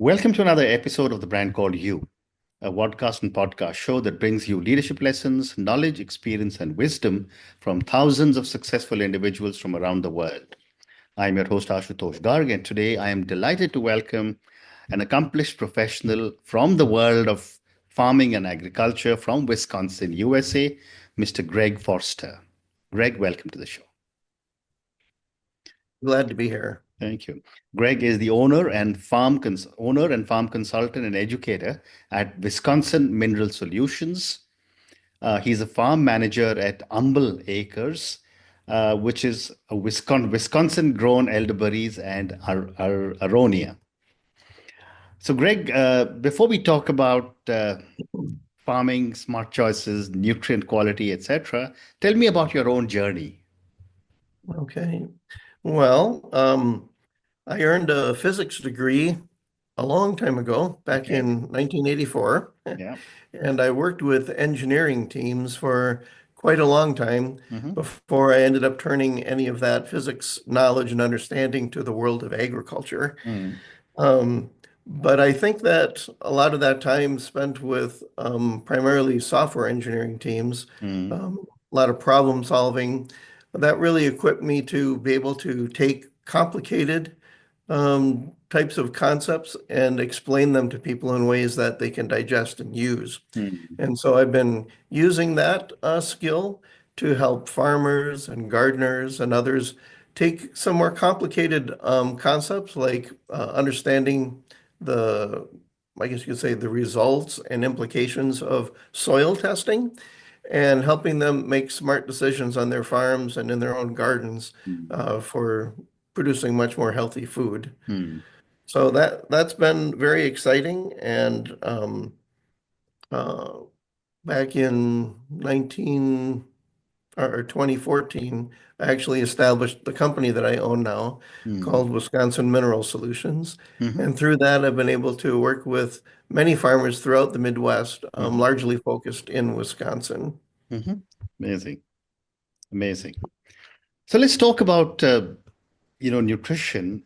Welcome to another episode of The Brand Called You, a podcast and podcast show that brings you leadership lessons, knowledge, experience, and wisdom from thousands of successful individuals from around the world. I'm your host, Ashutosh Garg, and today I am delighted to welcome an accomplished professional from the world of farming and agriculture from Wisconsin, USA, Mr. Gregg Forster. Gregg, welcome to the show. Glad to be here. Thank you. Gregg is the owner and farm consultant and educator at Wisconsin Mineral Solutions. He's a farm manager at Humble Acres, which is a Wisconsin-grown elderberries and aronia. So, Gregg, before we talk about farming, smart choices, nutrient quality, etc., tell me about your own journey. Okay. Well, I earned a physics degree a long time ago, back Okay. in 1984, Yeah. and I worked with engineering teams for quite a long time Mm-hmm. before I ended up turning any of that physics knowledge and understanding to the world of agriculture. Mm. Um, but I think that a lot of that time spent with primarily software engineering teams, Mm. a lot of problem solving, that really equipped me to be able to take complicated types of concepts and explain them to people in ways that they can digest and use. Mm. And so I've been using that skill to help farmers and gardeners and others take some more complicated concepts like understanding the, I guess you could say, the results and implications of soil testing and helping them make smart decisions on their farms and in their own gardens Mm. for producing much more healthy food. Mm. So that's been very exciting. And uh, back in 2014, I actually established the company that I own now Mm. called Wisconsin Mineral Solutions. Mm-hmm. And through that, I've been able to work with many farmers throughout the Midwest, Mm-hmm. largely focused in Wisconsin. Mm-hmm. Amazing. Amazing. So let's talk about nutrition.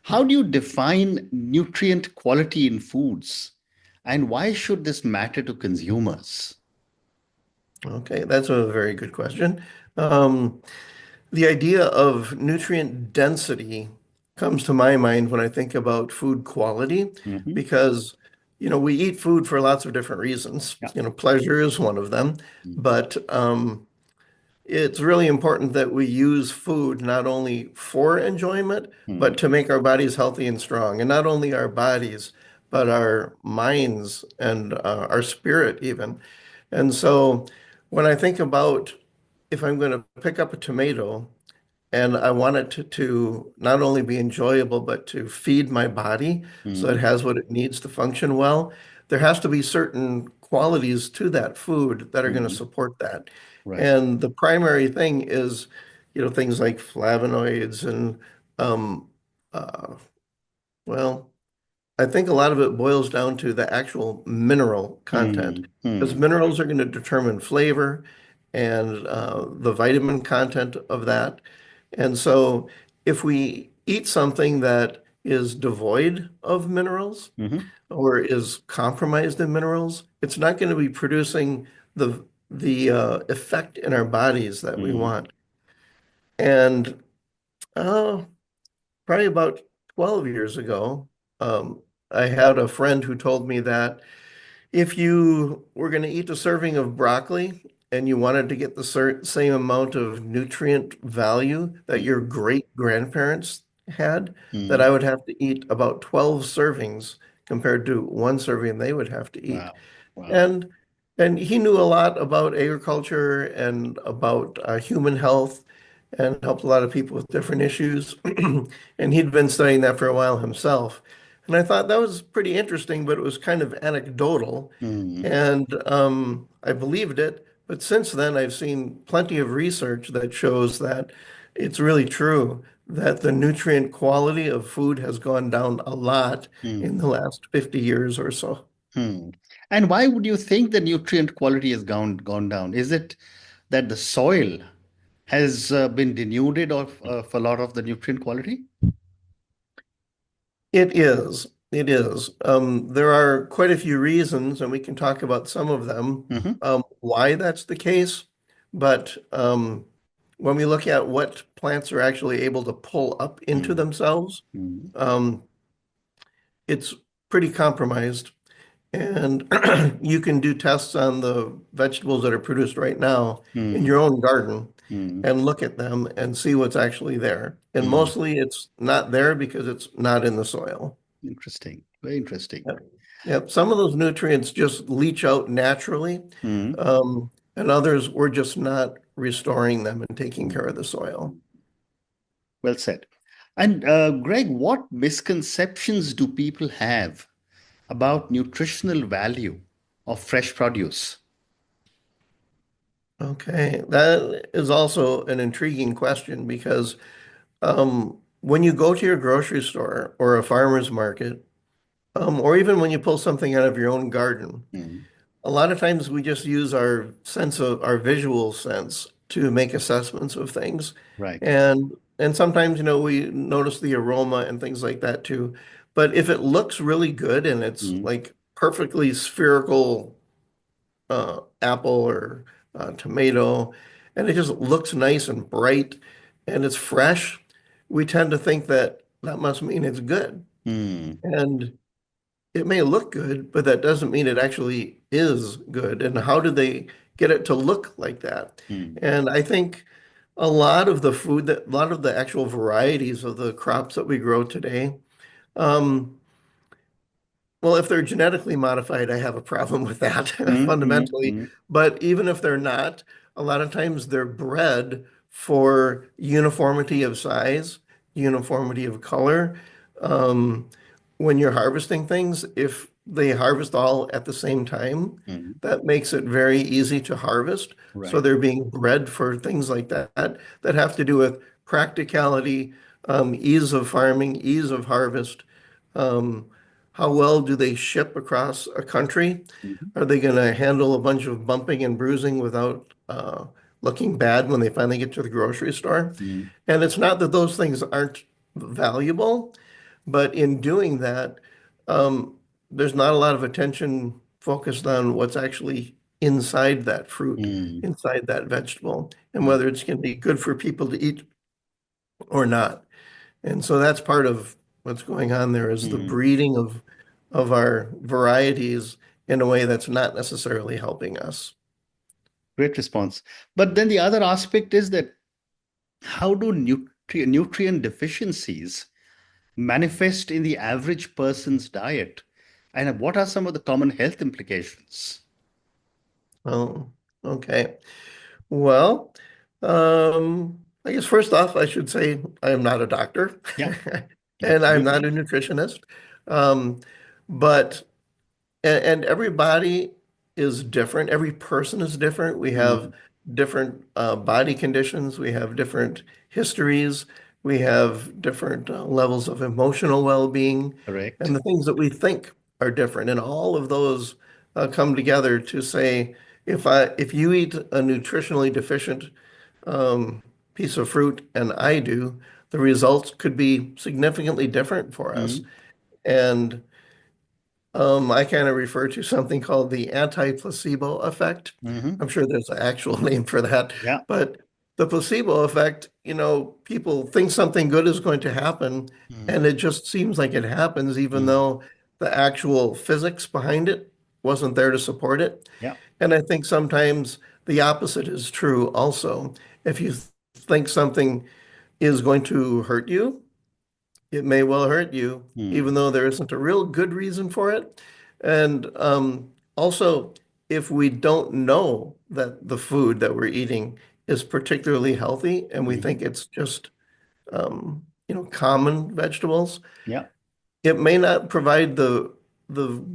How do you define nutrient quality in foods, and why should this matter to consumers? Okay, that's a very good question. Um, the idea of nutrient density comes to my mind when I think about food quality Mm-hmm. because, we eat food for lots of different reasons. Yeah. Pleasure is one of them, Mm. but it's really important that we use food not only for enjoyment, Mm. but to make our bodies healthy and strong. And not only our bodies, but our minds and our spirit even. And so when I think about if I'm going to pick up a tomato and I want it to not only be enjoyable, but to feed my body so it Mm. has what it needs to function well, there has to be certain qualities to that food that are going to Mm. support that. Right. And the primary thing is, things like flavonoids and, um, uh, well, I think a lot of it boils down to the actual mineral content, Mm. because Mm. minerals are going to determine flavor and the vitamin content of that. And so if we eat something that is devoid of minerals Mm-hmm. or is compromised in minerals, it's not going to be producing the effect in our bodies that we Mm. want. And uh, probably about 12 years ago, I had a friend who told me that if you were going to eat a serving of broccoli and you wanted to get the same amount of nutrient value that your Mm. great grandparents had, that Mm. I would have to eat about 12 servings compared to one serving they would have to eat. Wow. Wow. And and he knew a lot about agriculture and about human health and helped a lot of people with different issues. And he'd been studying that for a while himself. And I thought that was pretty interesting, but it was kind of anecdotal. Mm. And I believed it. But since then, I've seen plenty of research that shows that it's really true that the nutrient quality of food has gone down a lot in the Mm. last 50 years or so. Hmm. And why would you think the nutrient quality has gone down? Is it that the soil has been denuded of a lot of the nutrient quality? It is. It is. There are quite a few reasons, and we can talk about some of them, Hmm. why that's the case. But when we look at what plants are actually able to pull up into Mm, themselves, mm, um, it's pretty compromised. And you can do tests on the vegetables that are produced right now in mm, your own garden mm, and look at them and see what's actually there. And mm. mostly it's not there because it's not in the soil. Interesting. Very interesting. Yep. Yep. Some of those nutrients just leach out naturally, Mm, and others we're just not restoring them and taking care mm. of the soil. Well said. And Greg, what misconceptions do people have about nutritional value of fresh produce? Okay, that is also an intriguing question because when you go to your grocery store or a farmer's market, or even when you pull something out of your own garden, Mm, a lot of times we just use our sense of our visual sense to make assessments of things. right. And sometimes, we notice the aroma and things like that too. But if it looks really good and it's Mm, like perfectly spherical apple or tomato, and it just looks nice and bright and it's fresh, we tend to think that that must mean it's good. mm, And it may look good, but that doesn't mean it actually is good. And how do they get it to look like that? mm, And I think a lot of the actual varieties of the crops that we grow today, um, well, if they're genetically modified, I have a problem with that mm, mm, fundamentally. mm, But even if they're not, a lot of times they're bred for uniformity of size, uniformity of color. Um, when you're harvesting things, if they harvest all at the same time, mm. that makes it very easy to harvest. So Right. they're being bred for things like that have to do with practicality, ease of farming, ease of harvest. Um, how well do they ship across a country? Mhm, Are they going to handle a bunch of bumping and bruising without looking bad when they finally get to the grocery store? mm, And it's not that those things aren't valuable, but in doing that, um, there's not a lot of attention focused on what's actually inside that fruit, mm, inside that vegetable, and mm, whether it's going to be good for people to eat or not. And so that's part of what's going on there is the mm. breeding of our varieties in a way that's not necessarily helping us. Great response. But then the other aspect is that how do nutrient deficiencies manifest in the average person's diet? And what are some of the common health implications? Oh, okay. Well, I guess first off, I should say I am not a doctor Yeah, and I'm not absolutely. a nutritionist. Um, but and every body is different. Every person is different. We have Mm, different body conditions. We have different histories. We have different levels of emotional well-being, and correct. the things that we think are different. And all of those come together to say, if you eat a nutritionally deficient um, piece of fruit and I do, the results could be significantly different for us. Mm, And I kind of refer to something called the anti-placebo effect. hmm. I'm sure there's an actual name for that, Yeah. but the placebo effect, people think something good is going to happen, Mm, and it just seems like it happens, even mm, though the actual physics behind it wasn't there to support it. yeah. And I think sometimes the opposite is true also. If you think something is going to hurt you, it may well hurt you, Mm, even though there isn't a real good reason for it. And also, if we don't know that the food that we're eating is particularly healthy and we hmm. think it's just, common vegetables, Yeah. it may not provide the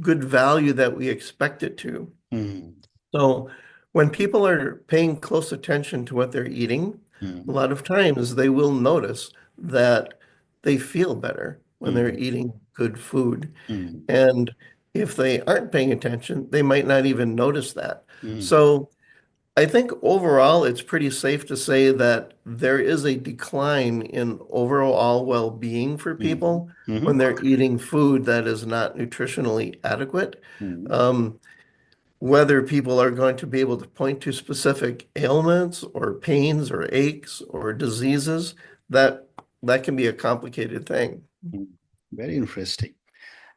good value that we expect it to. Mm, So when people are paying close attention to what they're eating, a mm, lot of times they will notice that they feel better when they're mm, eating good food. mm, And if they aren't paying attention, they might not even notice that. mm, So I think overall it's pretty safe to say that there is a decline in overall well-being for Hmm. people when Hmm. they're eating food that is not nutritionally adequate. Hmm. Um, Whether people are going to be able to point to specific ailments or pains or aches or diseases, that that can be a complicated thing. Hmm. Very interesting.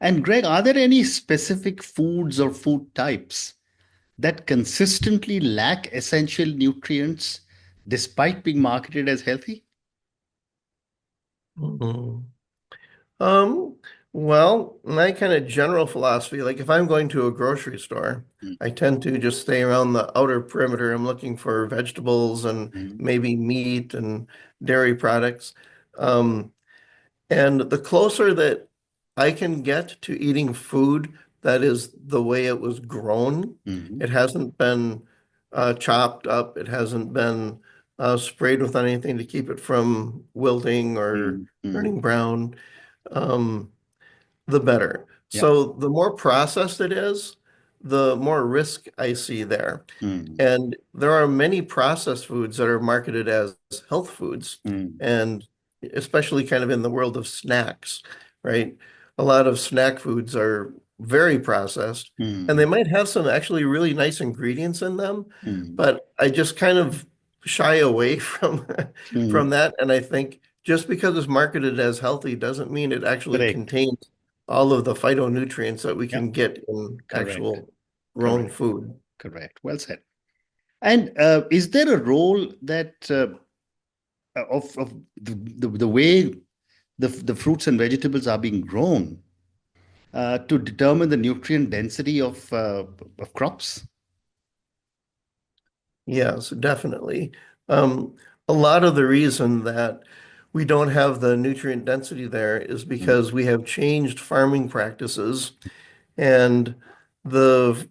And Greg, are there any specific foods or food types that consistently lack essential nutrients despite being marketed as healthy? Mhm. Um, well, my kind of general philosophy, like if I'm going to a grocery store, I tend to just stay around the outer perimeter. I'm looking for vegetables and Mm-hmm. maybe meat and dairy products. Um, And the closer that I can get to eating food that is the way it was grown, Mm-hmm. it hasn't been chopped up, it hasn't been sprayed with anything to keep it from wilting or Mm-hmm. turning brown, um, the better. Yep. So the more processed it is, the more risk I see there. Mm-hmm. And there are many processed foods that are marketed as health foods, and especially kind of in the world of snacks, right? A lot of snack foods are very processed, and they Mm-hmm. might have some actually really nice ingredients in them, Mm-hmm. but I just kind of shy away from Mm-hmm. from that. And I think just because it's marketed as healthy doesn't mean it actually Correct. contains all of the phytonutrients that we Yeah. can get in Correct. actual grown Correct. food. Correct. Well said. And is there a role that of the way the fruits and vegetables are being grown to determine the nutrient density of crops? Yes, definitely. Um, a lot of the reason that we don't have the nutrient density there is Mm, because we have changed farming practices and the,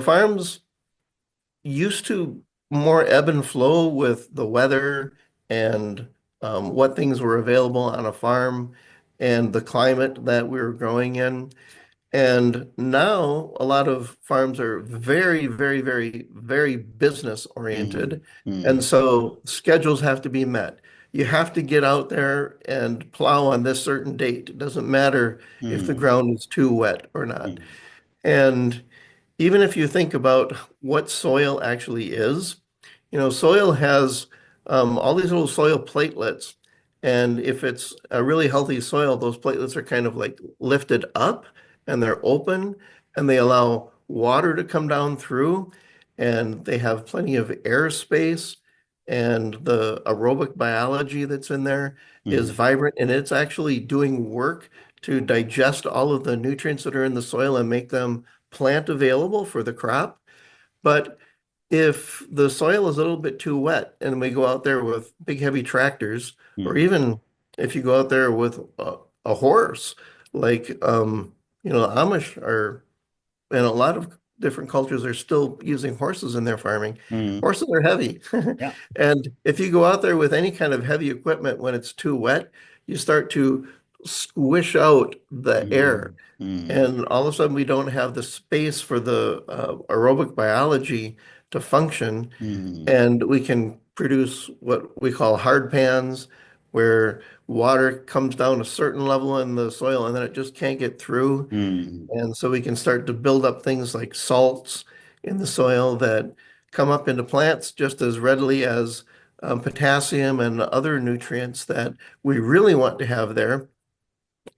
farms used to more ebb and flow with the weather and what things were available on a farm and the climate that we were growing in. And now a lot of farms are very, very, very, very business mm, oriented. And mm, so schedules have to be met. You have to get out there and plow on this certain date. It doesn't matter if the mm, ground is too wet or not. mm, And even if you think about what soil actually is, soil has all these little soil platelets. And if it's a really healthy soil, those platelets are kind of like lifted up and they're open and they allow water to come down through and they have plenty of air space and the aerobic biology that's in there is mm, vibrant and it's actually doing work to digest all of the nutrients that are in the soil and make them plant available for the crop. But if the soil is a little bit too wet and we go out there with big heavy tractors, or mm, even if you go out there with a horse, like Amish are, and a lot of different cultures are still using horses in their farming. mm. Horses are heavy. Yeah. And if you go out there with any kind of heavy equipment when it's too wet, you start to squish out the air. Mm, mm, And all of a sudden, we don't have the space for the aerobic biology to function. mm, And we can produce what we call hard pans, where water comes down a certain level in the soil and then it just can't get through. mm, And so we can start to build up things like salts in the soil that come up into plants just as readily as potassium and other nutrients that we really want to have there.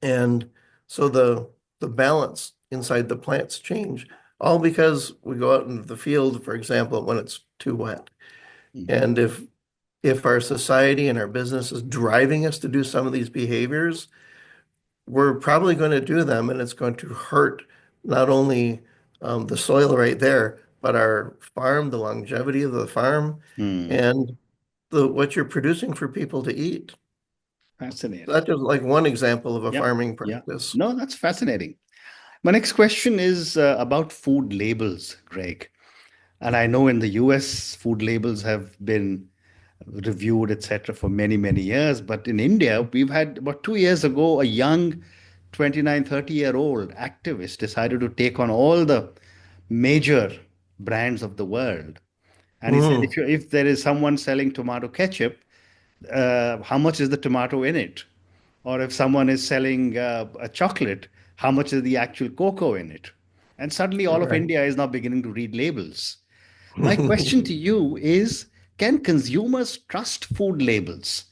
And so the balance inside the plants change, all because we go out into the field, for example, when it's too wet. mm, And if our society and our business is driving us to do some of these behaviors, we're probably going to do them, and it's going to hurt not only the soil right there, but our farm, the longevity of the farm, mm. and the what you're producing for people to eat. Fascinating. That's just like one example of a Yeah. farming Yeah. practice. No, that's fascinating. My next question is about food labels, Greg. And I know in the US, food labels have been reviewed, etc., for many, many years. But in India, we've had about 2 years ago, a young 29, 30-year-old activist decided to take on all the major brands of the world And he said, Mm. if there is someone selling tomato ketchup, how much is the tomato in it? Or if someone is selling a chocolate, how much is the actual cocoa in it? And suddenly all of Right. India is now beginning to read labels. My question to you is, can consumers trust food labels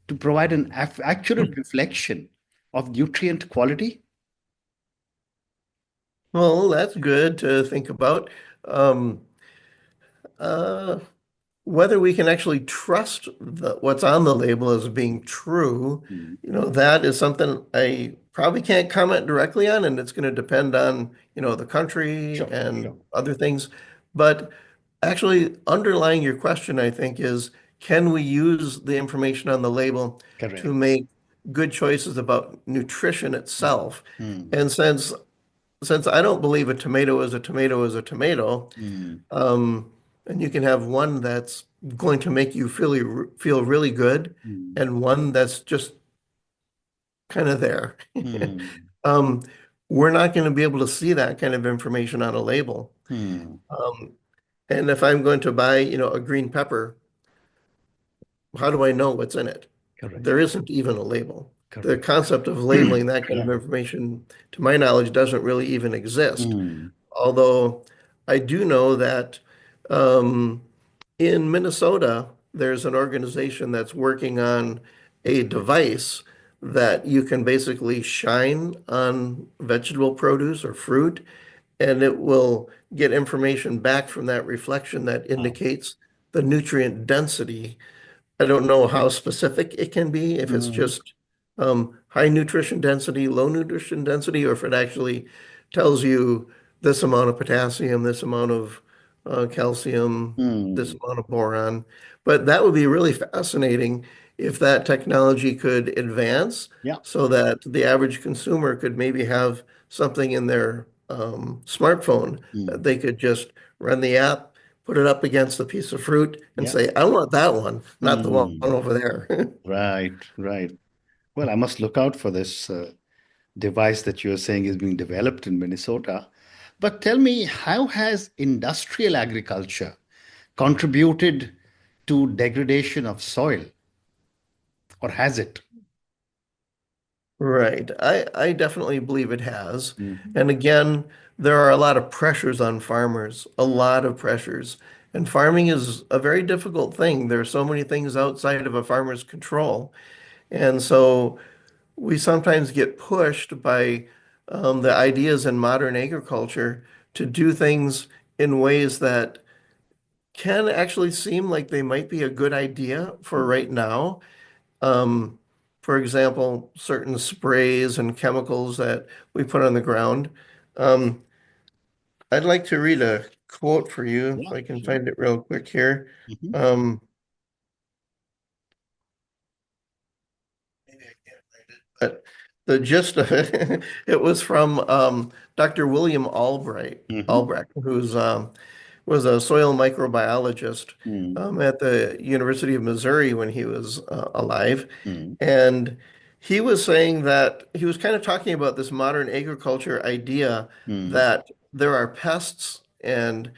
to provide an accurate reflection of nutrient quality? Well, that's good to think about. Um, uh, Whether we can actually trust what's on the label as being true, Mm. that is something I probably can't comment directly on, and it's going to depend on, the country Sure, and sure. other things. But actually, underlying your question, I think, is can we use the information on the label to Correct. make good choices about nutrition Mm. itself? Mm. And since I don't believe a tomato is a tomato is a tomato, Mm. um, and you can have one that's going to make you feel really good Mm. and one that's just kind of there. Mm. Um, we're not going to be able to see that kind of information on a label. Mm. Um, and if I'm going to buy, a green pepper, how do I know what's in it? There Correct. isn't even a label. The Correct. concept of labeling that kind Yeah. of information, to my knowledge, doesn't really even exist. Mm. Although I do know that um, in Minnesota, there's an organization that's working on a device that you can basically shine on vegetable produce or fruit, and it will get information back from that reflection that Wow. indicates the nutrient density. I don't know how specific it can be, if it's Mm. just high nutrition density, low nutrition density, or if it actually tells you this amount of potassium, this amount of calcium, this Mm. amount of boron. But that would be really fascinating if that technology could advance Yeah. so that the average consumer could maybe have something in their smartphone that Mm. they could just run the app, put it up against a piece of fruit and Yeah. say, I want that one, not the one Mm. over there. Right. Right. Well, I must look out for this device that you're saying is being developed in Minnesota. But tell me, how has industrial agriculture contributed to degradation of soil, or has it? Right. I definitely believe it has. Mhm. And again, there are a lot of pressures on farmers, a lot of pressures. And farming is a very difficult thing. There are so many things outside of a farmer's control. And so we sometimes get pushed by the ideas in modern agriculture to do things in ways that can actually seem like they might be a good idea for right now. Um, for example, certain sprays and chemicals that we put on the ground. Um, I'd like to read a quote for you if Yeah, I can sure. find it real quick here. Mhm. Um, Maybe I can't find it, but the gist of it, it was from Dr. William Mhm. Albrecht, who's was a soil microbiologist Mm. at the University of Missouri when he was alive. Mm. And he was saying that he was kind of talking about this modern agriculture idea Mm. that there are pests and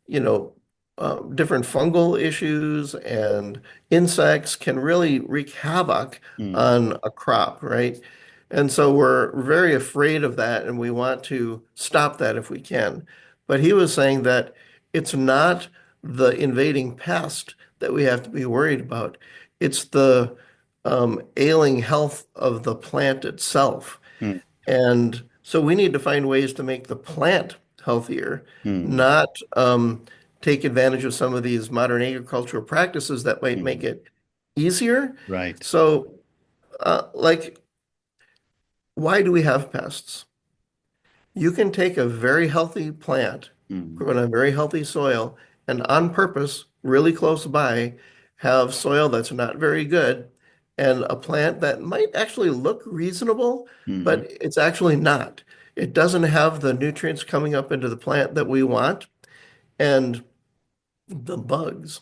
you know, different fungal issues and insects can really wreak havoc Mm. on a crop, right? And so we're very afraid of that and we want to stop that if we can. But he was saying that it's not the invading pest that we have to be worried about. It's the ailing health of the plant itself. Mm. And so we need to find ways to make the plant healthier, Mm. not take advantage of some of these modern agricultural practices that might make Mm. it easier. Right. So, like, why do we have pests? You can take a very healthy plant Mm. grown on very healthy soil and on purpose, really close by, have soil that's not very good and a plant that might actually look reasonable, Mm. but it's actually not. It doesn't have the nutrients coming up into the plant that we want, and the bugs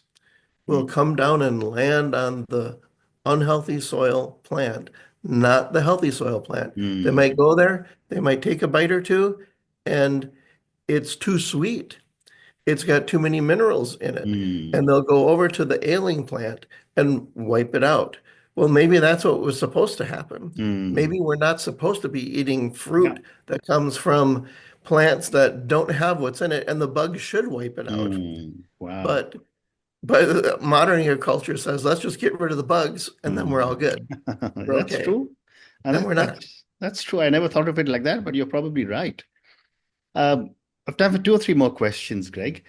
will Mm. come down and land on the unhealthy soil plant, not the healthy soil plant. They Mm. might go there, they might take a bite or two, and it's too sweet. it's got too many minerals in it. And Mm, they'll go over to the ailing plant and wipe it out. Well, maybe that's what was supposed to happen. mm, Maybe we're not supposed to be eating yeah. fruit that comes from plants that don't have what's in it, and the bugs should wipe it out. Wow. But modern agriculture says, let's just get rid of the bugs and then we're all Mm. good. We're That's okay. true. And And we're not. that's true. I never thought of it like that, but you're probably right. Um, I've time for two or three more questions, Greg.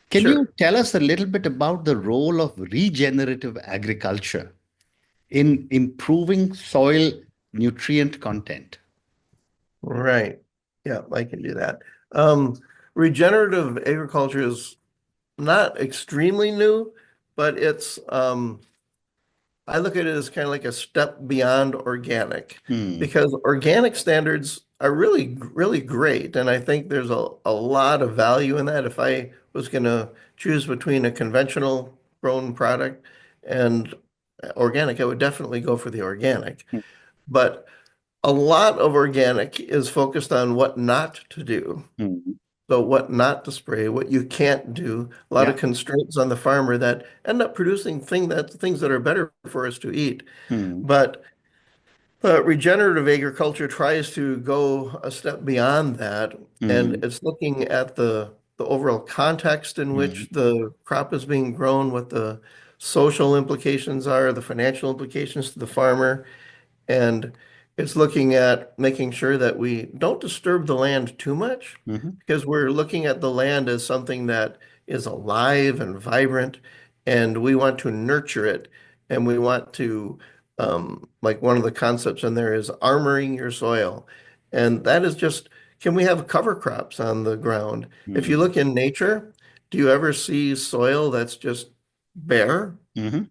Can you Sure. tell us a little bit about the role of regenerative agriculture in improving soil nutrient content? Right. Yeah, I can do that. Um, Regenerative agriculture is not extremely new, but I look at it as kind of like a step beyond organic Hmm. because organic standards are really, really great. And I think there's a lot of value in that. If I was going to choose between a conventional grown product and organic, I would definitely go for the organic. But a lot of organic is focused on what not to do. Hmm. So what not to spray, what you can't do, a lot of Yeah. constraints on the farmer that end up producing things that are better for us to eat. Hmm. But regenerative agriculture tries to go a step beyond that, and Hmm. it's looking at the overall context in Hmm. which the crop is being grown, what the social implications are, the financial implications to the farmer, and it's looking at making sure that we don't disturb the land too much Hmm. because we're looking at the land as something that is alive and vibrant, and we want to nurture it. And we want to, like one of the concepts in there is armoring your soil. And that is just, can we have cover crops on the ground? If you Hmm. look in nature, do you ever see soil that's just bare? Hmm.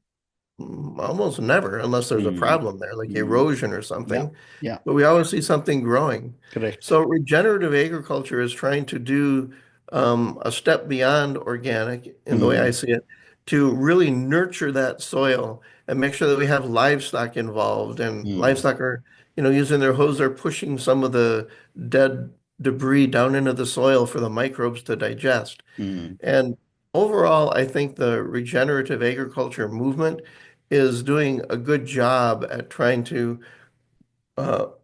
Almost never, unless there's a Hmm. problem there, like Hmm. erosion or Yeah. something. Yeah. But we always see something growing. Correct. So regenerative agriculture is trying to do a step beyond organic, in the way I Hmm. see it, to really nurture that soil and make sure that we have livestock involved. And Hmm. livestock are, using their hose, they're pushing some of the dead debris down into the soil for the microbes to digest. Hmm. And overall, I think the regenerative agriculture movement is doing a good job at trying to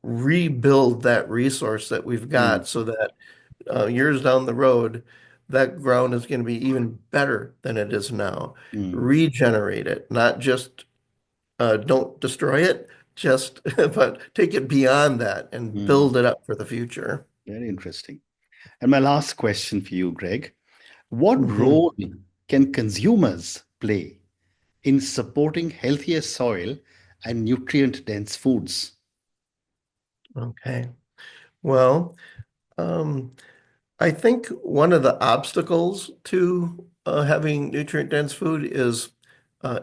rebuild that resource that we've Hmm. got so that years down the road, that ground is going to be even better than it is now. Hmm. Regenerate it, not just don't destroy it, just but take it beyond that and Hmm. build it up for the future. Very interesting. And my last question for you, Greg. What Mhm. role can consumers play in supporting healthier soil and nutrient-dense foods? Okay. Well, um, I think one of the obstacles to having nutrient-dense food is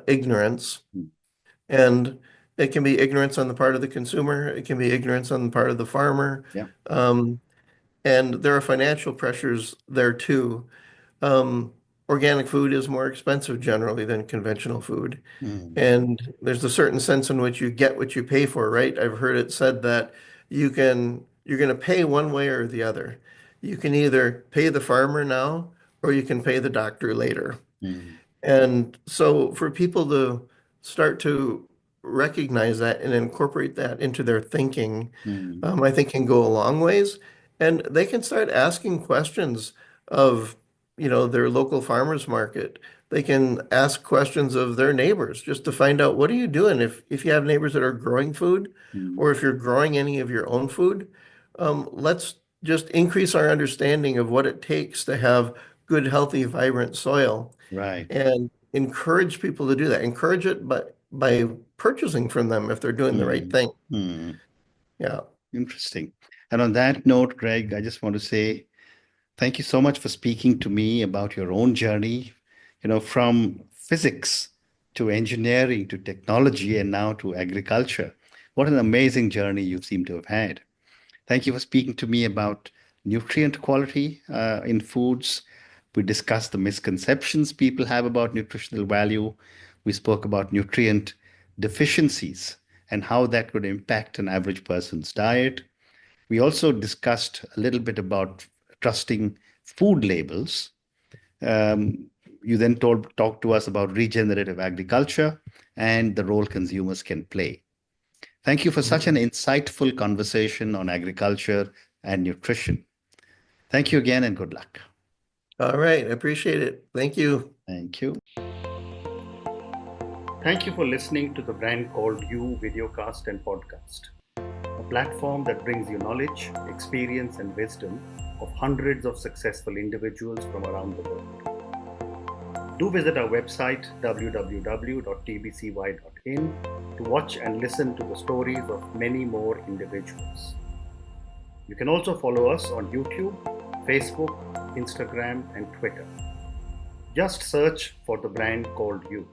ignorance. Mm. And it can be ignorance on the part of the consumer, it can be ignorance on the part of the farmer. Yeah. Um, and there are financial pressures there too. Um, Organic food is more expensive generally than conventional food. Mm. And there's a certain sense in which you get what you pay for, right? I've heard it said that you're going to pay one way or the other. You can either pay the farmer now or you can pay the doctor later. Mm. And so for people to start to recognize that and incorporate that into their thinking, Mm. I think can go a long ways. And they can start asking questions of, their local farmers market. They can ask questions of their neighbors just to find out what are you doing if you have neighbors that are growing food Mm. or if you're growing any of your own food. Let's just increase our understanding of what it takes to have good, healthy, vibrant soil Right. and encourage people to do that. Encourage it by purchasing from them if they're doing the right Mm. thing. Mm. Yeah. Interesting. And on that note, Greg, I just want to say thank you so much for speaking to me about your own journey, from physics to engineering to technology and now to agriculture. What an amazing journey you seem to have had. Thank you for speaking to me about nutrient quality in foods. We discussed the misconceptions people have about nutritional value. We spoke about nutrient deficiencies and how that could impact an average person's diet. We also discussed a little bit about trusting food labels You then talked to us about regenerative agriculture and the role consumers can play. Thank you for such an insightful conversation on agriculture and nutrition. Thank you again and good luck. All right. I appreciate it. Thank you. Thank you. Thank you for listening to the Brand Called You videocast and podcast, a platform that brings you knowledge, experience, and wisdom of hundreds of successful individuals from around the world. Do visit our website www.tbcy.in to watch and listen to the stories of many more individuals. You can also follow us on YouTube, Facebook, Instagram, and Twitter. Just search for the Brand Called You.